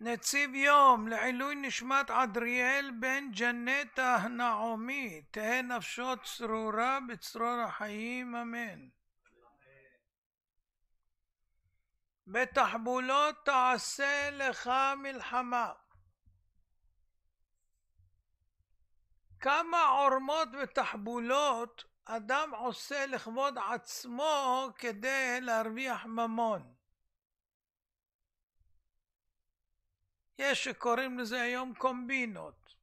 נציב יום לעילוי נשמת עדריאל בן ג'נטה הנעמי, תהא נפשו צרורה בצרור החיים, אמן. בתחבולות תעשה לך מלחמה. כמה עורמות ותחבולות אדם עושה לכבוד עצמו כדי להרוויח ממון. יש שקוראים לזה היום קומבינות.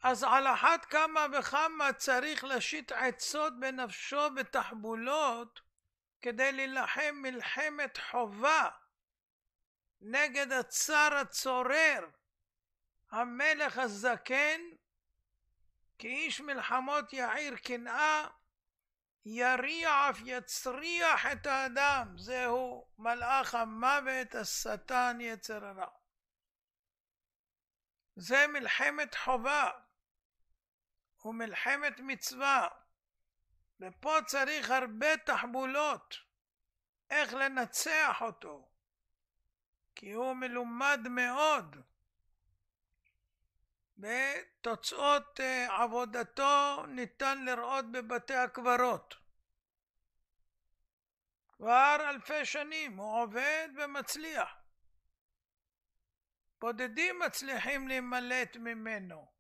אז על אחת כמה וכמה צריך להשית עצות בנפשו בתחבולות כדי להילחם מלחמת חובה נגד הצר הצורר, המלך הזקן, כי איש מלחמות יעיר קנאה, יריע אף יצריח את האדם. זהו מלאך המוות, השטן, יצר הרע. זה מלחמת חובה ומלחמת מצווה, ופה צריך הרבה תחבולות איך לנצח אותו, כי הוא מלומד מאוד. בתוצאות עבודתו ניתן לראות בבתי הקברות. כבר אלפי שנים הוא עובד ומצליח. בודדים מצליחים להימלט ממנו,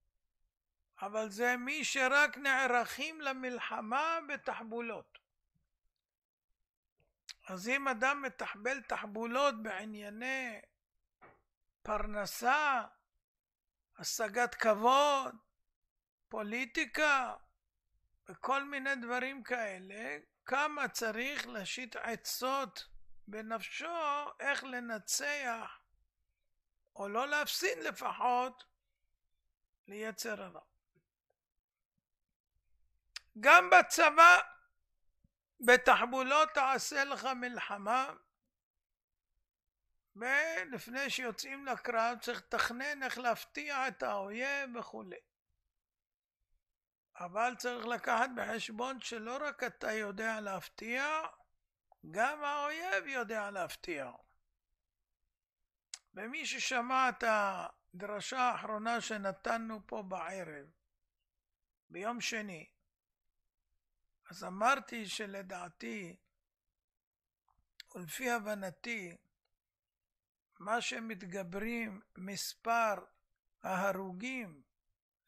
אבל זה מי שרק נערכים למלחמה בתחבולות. אז אם אדם מתחבל תחבולות בענייני פרנסה, השגת כבוד, פוליטיקה וכל מיני דברים כאלה, כמה צריך להשית עצות בנפשו איך לנצח, או לא להפסיד לפחות, ליצר הרע. גם בצבא, בתחבולות תעשה לך מלחמה, ולפני שיוצאים לקרב צריך לתכנן איך להפתיע את האויב וכו'. אבל צריך לקחת בחשבון שלא רק אתה יודע להפתיע, גם האויב יודע להפתיע. ומי ששמע את הדרשה האחרונה שנתנו פה בערב, ביום שני, אז אמרתי שלדעתי, ולפי הבנתי, מה שמתגברים מספר ההרוגים,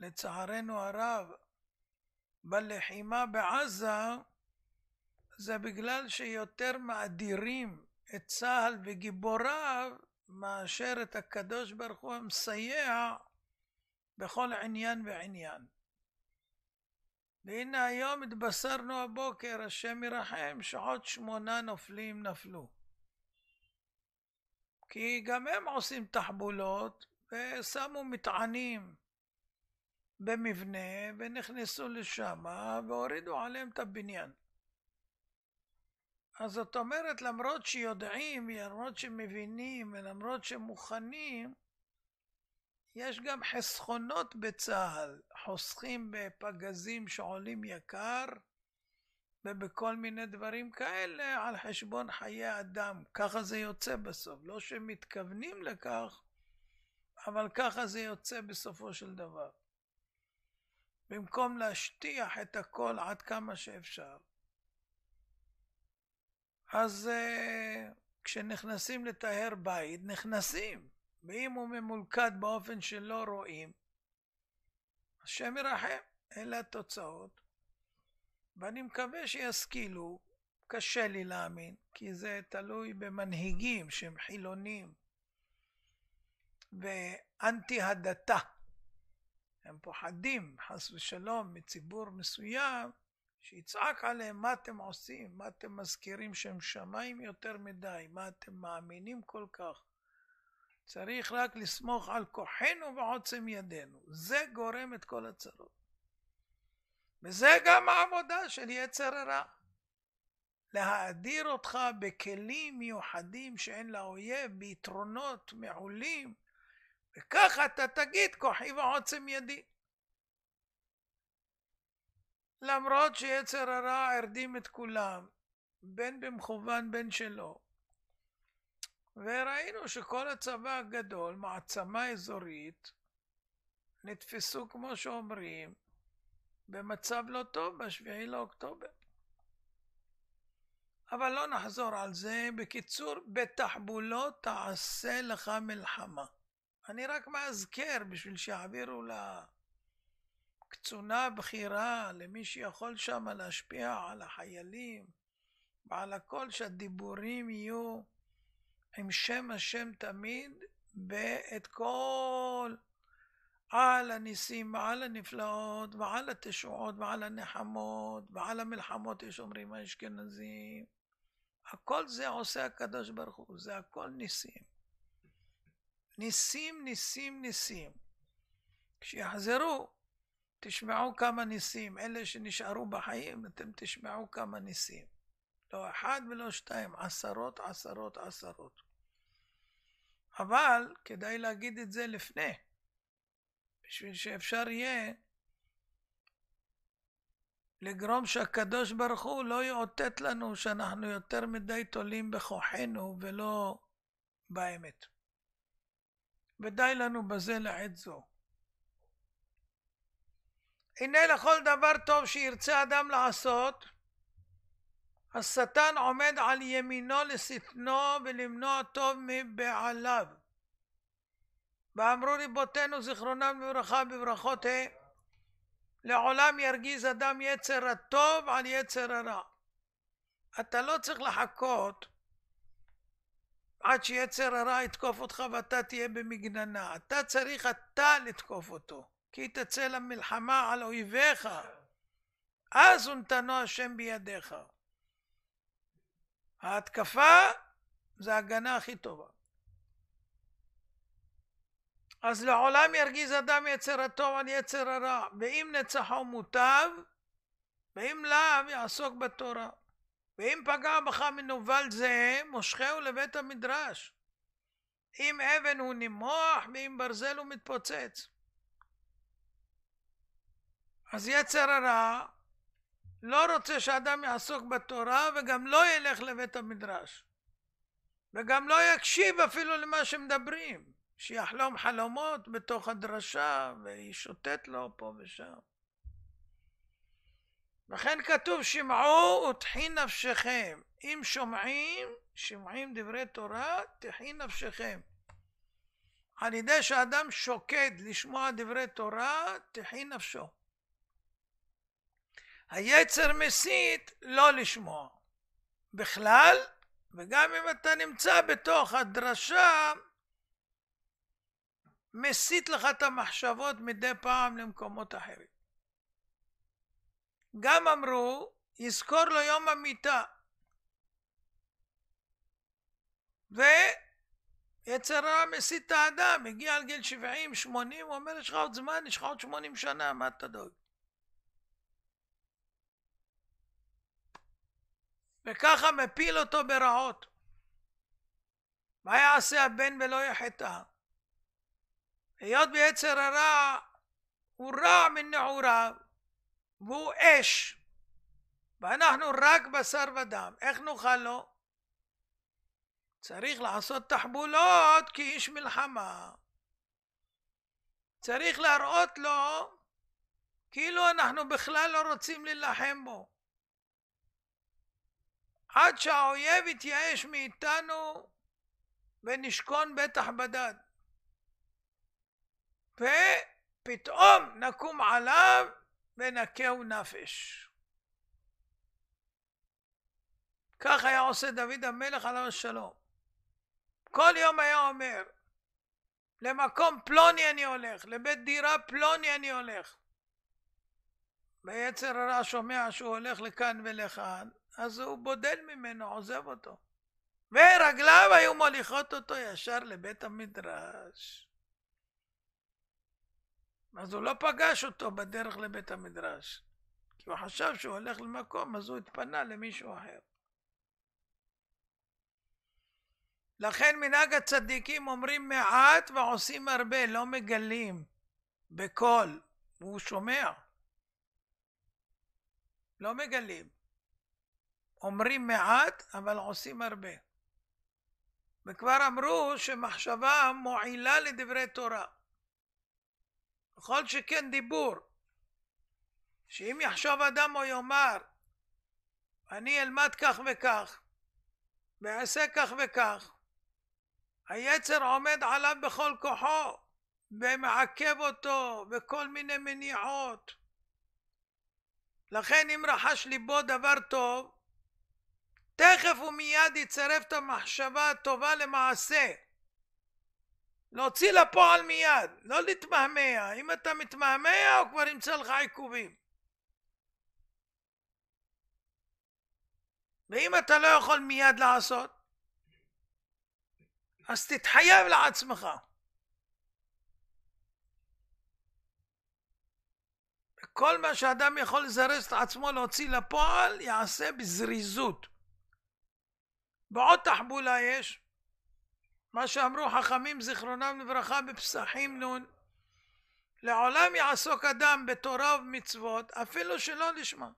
לצערנו הרב, בלחימה בעזה, זה בגלל שיותר מאדירים את צה"ל וגיבוריו, מאשר את הקדוש ברוך הוא המסייע בכל עניין ועניין. והנה היום התבשרנו הבוקר, השם ירחם, שעוד 8 נופלים נפלו. כי גם הם עושים תחבולות ושמו מטענים במבנה ונכנסו לשם והורידו עליהם את הבניין. אז זאת אומרת, למרות שיודעים, למרות שמבינים ולמרות שמוכנים, יש גם חסכונות בצה"ל, חוסכים בפגזים שעולים יקר ובכל מיני דברים כאלה על חשבון חיי אדם. ככה זה יוצא בסוף, לא שמתכוונים לכך, אבל ככה זה יוצא בסופו של דבר. במקום להשטיח את הכל עד כמה שאפשר. אז כשנכנסים לטהר בית, נכנסים, ואם הוא ממולכד באופן שלא רואים, השם ירחם, אלה התוצאות. ואני מקווה שישכילו, קשה לי להאמין, כי זה תלוי במנהיגים שהם חילונים ואנטי הדתה. הם פוחדים, חס ושלום, מציבור מסוים, שיצעק עליהם, מה אתם עושים? מה אתם מזכירים שהם שמיים יותר מדי? מה אתם מאמינים כל כך? צריך רק לסמוך על כוחנו ועוצם ידינו. זה גורם את כל הצרות. וזה גם העבודה של יצר הרע. להאדיר אותך בכלים מיוחדים שאין לאויב, ביתרונות מעולים, וככה אתה תגיד כוחי ועוצם ידי. למרות שיצר הרע הרדים את כולם, בין במכוון בין שלא, וראינו שכל הצבא הגדול, מעצמה אזורית, נתפסו כמו שאומרים, במצב לא טוב ב7 לאוקטובר. אבל לא נחזור על זה. בקיצור, בתחבולות תעשה לך מלחמה. אני רק מאזכר בשביל שיעבירו לקצונה בכירה, למי שיכול שם להשפיע על החיילים ועל הכל, שהדיבורים יהיו עם שם השם תמיד, ואת כל על הניסים ועל הנפלאות ועל התשועות ועל הנחמות ועל המלחמות, יש אומרים האשכנזים, הכל זה עושה הקדוש ברוך הוא, זה הכל ניסים. ניסים, ניסים, ניסים. כשיחזרו, תשמעו כמה ניסים. אלה שנשארו בחיים, אתם תשמעו כמה ניסים. לא אחד ולא שתיים, עשרות, עשרות, עשרות. אבל כדאי להגיד את זה לפני, בשביל שאפשר יהיה לגרום שהקדוש ברוך הוא לא יאותת לנו שאנחנו יותר מדי תולים בכוחנו ולא באמת. ודי לנו בזה לעת זו. הנה לכל דבר טוב שירצה אדם לעשות, השטן עומד על ימינו לשטנו ולמנוע טוב מבעליו. ואמרו רבותינו זיכרונם לברכה בברכות לעולם ירגיז אדם יצר הטוב על יצר הרע. אתה לא צריך לחכות עד שיצר הרע יתקוף אותך ואתה תהיה במגננה. אתה צריך אתה לתקוף אותו, כי תצא למלחמה על אויביך, אז ונתנו השם בידיך. ההתקפה זה ההגנה הכי טובה. אז לעולם ירגיז אדם יצר הטוב על יצר הרע, ואם נצחו מוטב, ואם לאו יעסוק בתורה. ואם פגע בך מנוול זה, מושכהו לבית המדרש. אם אבן הוא נמוח, ואם ברזל הוא מתפוצץ. אז יצר הרע לא רוצה שאדם יעסוק בתורה, וגם לא ילך לבית המדרש. וגם לא יקשיב אפילו למה שמדברים. שיחלום חלומות בתוך הדרשה, וישוטט לו פה ושם. לכן כתוב שמעו ותחי נפשכם. אם שומעים דברי תורה, תחי נפשכם. על ידי שאדם שוקד לשמוע דברי תורה, תחי נפשו. היצר מסית לא לשמוע בכלל, וגם אם אתה נמצא בתוך הדרשה, מסית לך את המחשבות מדי פעם למקומות אחרים. גם אמרו, יזכור לו יום המיטה. ויצר הרע מסית את האדם, הגיע על גיל 70, 80, הוא אומר, יש לך עוד זמן, יש לך עוד 80 שנה, מה אתה דואג? וככה מפיל אותו ברעות. מה יעשה הבן ולא יחטא? היות ביצר הרע הוא רע מנעוריו, והוא אש, ואנחנו רק בשר ודם. איך נוכל לו? צריך לעשות תחבולות כאיש מלחמה. צריך להראות לו כאילו אנחנו בכלל לא רוצים להילחם בו. עד שהאויב יתייאש מאיתנו ונשכון בטח בדד. ופתאום נקום עליו ונקהו נפש. כך היה עושה דוד המלך עליו השלום. כל יום היה אומר, למקום פלוני אני הולך, לבית דירה פלוני אני הולך. ביצר הרע שומע שהוא הולך לכאן ולכאן, אז הוא בודל ממנו, עוזב אותו. ורגליו היו מוליכות אותו ישר לבית המדרש. אז הוא לא פגש אותו בדרך לבית המדרש, כי הוא חשב שהוא הולך למקום, אז הוא התפנה למישהו אחר. לכן מנהג הצדיקים אומרים מעט ועושים הרבה, לא מגלים בקול, הוא שומע. לא מגלים. אומרים מעט אבל עושים הרבה. וכבר אמרו שמחשבה מועילה לדברי תורה. בכל שכן דיבור, שאם יחשוב אדם או יאמר, אני אלמד כך וכך, ואעשה כך וכך, היצר עומד עליו בכל כוחו, ומעכב אותו בכל מיני מניעות. לכן אם רחש ליבו דבר טוב, תכף ומיד יצרף את המחשבה הטובה למעשה. להוציא לפועל מיד, לא להתמהמה. אם אתה מתמהמה, הוא כבר ימצא לך עיכובים. ואם אתה לא יכול מיד לעשות, אז תתחייב לעצמך. כל מה שאדם יכול לזרז את עצמו להוציא לפועל, יעשה בזריזות. בעוד תחבולה יש, מה שאמרו חכמים זיכרונם לברכה בפסחים נון, לעולם יעסוק אדם בתורה ובמצוות, אפילו שלא לשמה.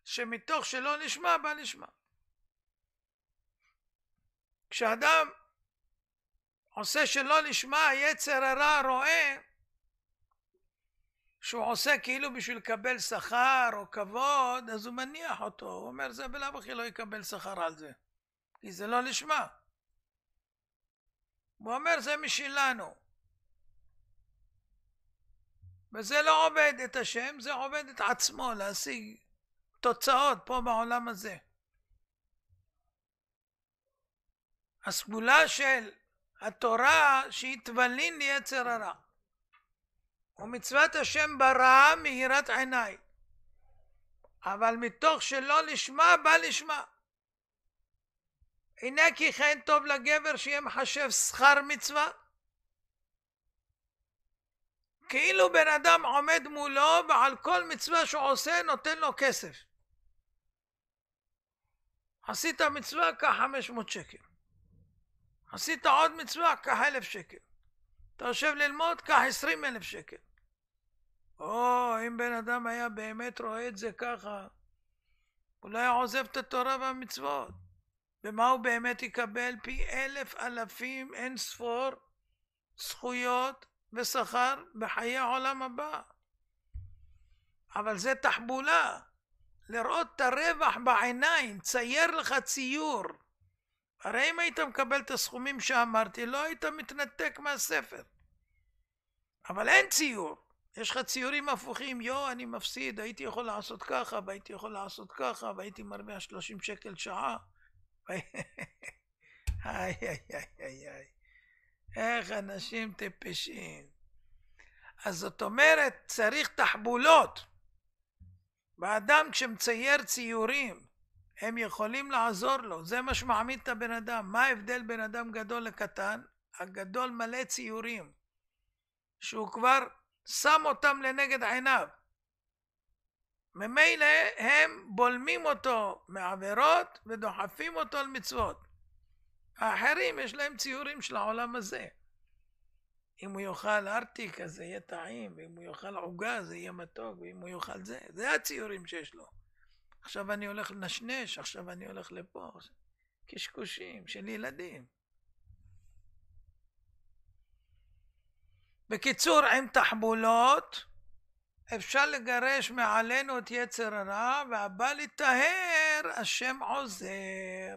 שמתוך שלא לשמה בא לשמה. כשאדם עושה שלא לשמה, היצר הרע רואה שהוא עושה כאילו בשביל לקבל שכר או כבוד, אז הוא מניח אותו. הוא אומר, זה בלאו הכי לא יקבל שכר על זה, כי זה לא לשמה. הוא אומר, זה משלנו. וזה לא עובד את השם, זה עובד את עצמו, להשיג תוצאות פה בעולם הזה. הסגולה של התורה שהיא תבלין ליצר הרע. ומצוות השם ברא מאירת עיניי. אבל מתוך שלא לשמה בא לשמה. הנה כי כן טוב לגבר שיהיה מחשב שכר מצווה. כאילו בן אדם עומד מולו ועל כל מצווה שהוא עושה נותן לו כסף. עשית מצווה קח 500 שקל. עשית עוד מצווה קח 1,000 שקל. אתה יושב ללמוד קח 20,000 שקל. אם בן אדם היה באמת רואה את זה ככה, הוא לא היה עוזב את התורה והמצוות. ומה הוא באמת יקבל? פי 1,000 אלפים אין ספור זכויות ושכר בחיי העולם הבא. אבל זה תחבולה. לראות את הרווח בעיניים, צייר לך ציור. הרי אם היית מקבל את הסכומים שאמרתי, לא היית מתנתק מהספר. אבל אין ציור. יש לך ציורים הפוכים, אני מפסיד, הייתי יכול לעשות ככה, והייתי יכול לעשות ככה, והייתי מרוויח 30 שקל שעה. איך אנשים טיפשים. אז זאת אומרת, צריך תחבולות. באדם כשמצייר ציורים, הם יכולים לעזור לו. זה מה שמעמיד את הבן אדם. מה ההבדל בין אדם גדול לקטן? הגדול מלא ציורים, שהוא כבר שם אותם לנגד עיניו. ממילא הם בולמים אותו מעבירות ודוחפים אותו על מצוות. האחרים יש להם ציורים של העולם הזה. אם הוא יאכל ארטיק אז זה יהיה טעים, ואם הוא יאכל עוגה זה יהיה מתוק, ואם הוא יאכל זה הציורים שיש לו. עכשיו אני הולך לנשנש, עכשיו אני הולך לפה. קשקושים של ילדים. בקיצור, עם תחבולות אפשר לגרש מעלינו את יצר הרע, והבא לטהר השם עוזר.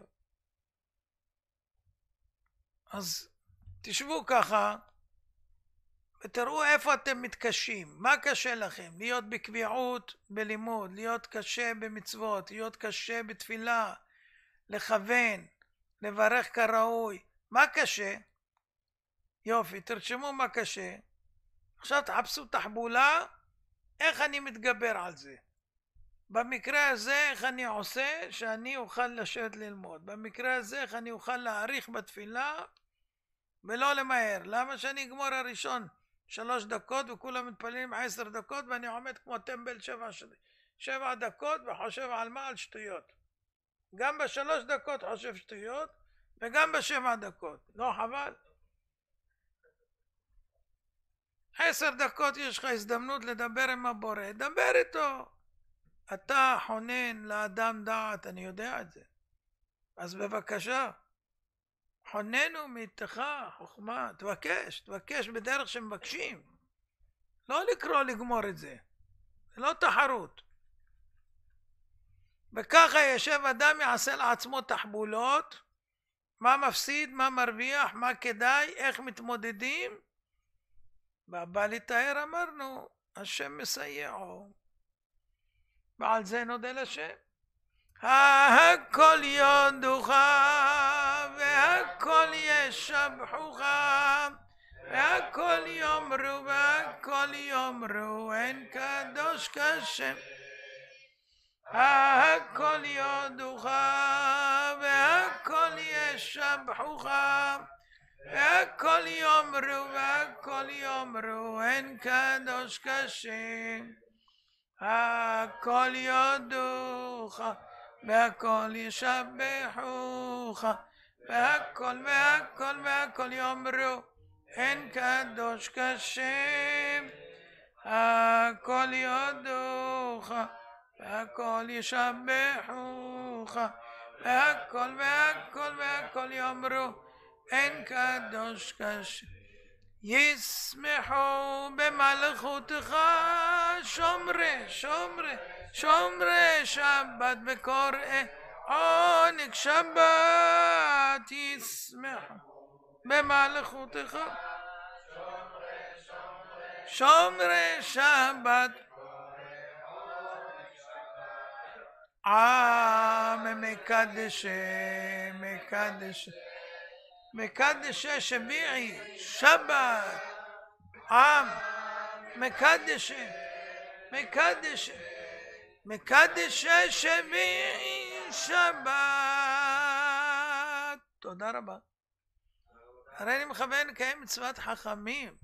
אז תשבו ככה ותראו איפה אתם מתקשים. מה קשה לכם? להיות בקביעות בלימוד, להיות קשה במצוות, להיות קשה בתפילה, לכוון, לברך כראוי. מה קשה? יופי, תרשמו מה קשה. עכשיו תחפשו תחבולה, איך אני מתגבר על זה. במקרה הזה איך אני עושה שאני אוכל לשבת ללמוד. במקרה הזה איך אני אוכל להאריך בתפילה ולא למהר. למה שאני אגמור הראשון 3 דקות וכולם מתפללים 10 דקות ואני עומד כמו טמבל 7 דקות וחושב על מה? על שטויות. גם ב3 דקות חושב שטויות וגם ב7 דקות. לא חבל? 10 דקות יש לך הזדמנות לדבר עם הבורא, דבר איתו. אתה חונן לאדם דעת, אני יודע את זה. אז בבקשה, חוננו מאיתך חוכמה, תבקש בדרך שמבקשים. לא לקרוא לגמור את זה. זה לא תחרות. וככה ישב אדם יעשה לעצמו תחבולות, מה מפסיד, מה מרוויח, מה כדאי, איך מתמודדים. והבא לתאר אמרנו, השם מסייעו. ועל זה נודה לשם. הכל יודוך והכל ישבחוך והכל יאמרו והכל יאמרו אין קדוש כשם. הכל יודוך והכל ישבחוך והכל יאמרו והכל יאמרו אין קדוש כשם. הכל יודוך והכל ישבחוך והכל יאמרו אין קדוש כשם. הכל יודוך והכל ישבחוך והכל יאמרו אין קדוש כשם. ישמחו במלכותך שומרי שבת וקוראי עונג שבת. ישמחו במלכותך שומרי שבת עם מקדש שביעי שבת עם מקדש שביעי שבת. תודה רבה. הרי אני מכוון לקיים מצוות חכמים.